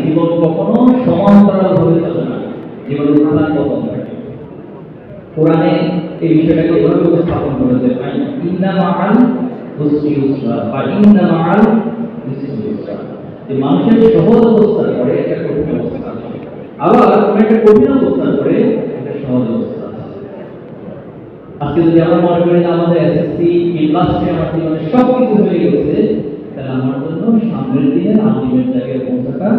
জীবন কখনো সমান্তরালভাবে চলে না, জীবন উত্থান পতন থাকে। কোরআনে এই বিষয়টাকে এভাবে উপস্থাপন করেছে, ইন্না মাআল উসরি ইউসরা বা ইন্না মাআল উসরি ইউসরা, যে মানুষের সহজ অবস্থার পরে একটা কঠিন অবস্থা আছে, আবার কোনো একটা কঠিন অবস্থার পরে একটা সহজ অবস্থা আছে। আজকে যদি আমরা মনে করি যে আমাদের এসএসসি ক্লাসে আমার জীবনে সবকিছু হয়ে গেছে, তাহলে আমার জন্য সামনের দিনে আলটিমেট জায়গায় পৌঁছাটা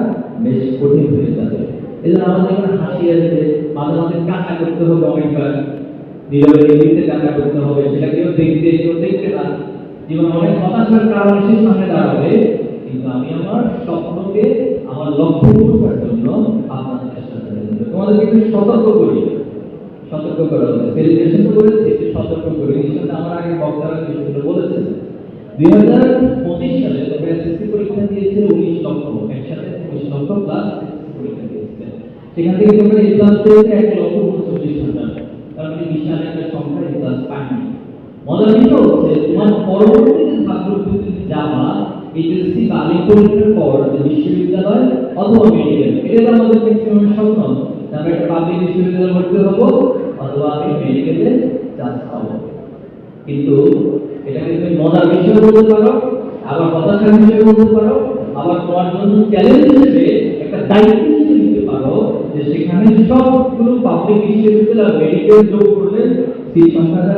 বেশ কঠিন হয়ে যাবে। এই জন্য আমাদের এখানে হাসি আসবে, মাঝে মাঝে কান্না করতে হবে, অনেকবার নীরবে নির্বিতে কান্না করতে হবে, সেটা কেউ দেখতে না। জীবন অনেক হতাশার কারণ এসে সামনে দাঁড়াবে, কিন্তু আমি আমার স্বপ্নকে, আমার লক্ষ্যে পৌঁছার জন্য আপনাদের চেষ্টা করে যাবো। তোমাদেরকে একটু সতর্ক করা হচ্ছে, সেলিব্রেশন তো করেছি, একটু সতর্ক করে নিঃসন্দেহে আমার আগে বক্তারা বিষয়গুলো বলেছেন। 2025 সালে তোমরা এসএসসি পরীক্ষা দিয়েছিল 19 লক্ষ, একসাথে 19 লক্ষ প্লাস পরীক্ষা দিয়েছিলে। সেখান থেকে তোমরা এ প্লাস পেয়েছে 1,39,000, তার মানে বিশাল একটা সংখ্যা এ প্লাস পাইনি। মজার বিষয় হচ্ছে তোমার পরবর্তীতে ছাত্রছাত্রী যাওয়া এইচএসসি বা আলিম পরীক্ষার পর বিশ্ববিদ্যালয় অথবা মেডিকেল, এটা আমাদের ম্যাক্সিমাম স্বপ্ন, আমরা একটা পাবলিক বিশ্ববিদ্যালয়ে ভর্তি হবো অথবা আমি মেডিকেলে চান্স পাবো। কিন্তু এটাকে তুমি মজার বিষয় বলতে পারো, আবার হতাশার বিষয় বলতে পারো, আবার তোমার জন্য চ্যালেঞ্জ হিসেবে একটা দায়িত্ব হিসেবে নিতে পারো, যে সেখানে সবগুলো পাবলিক বিশ্ববিদ্যালয় মেডিকেল যোগ করলে সেই সংখ্যাটা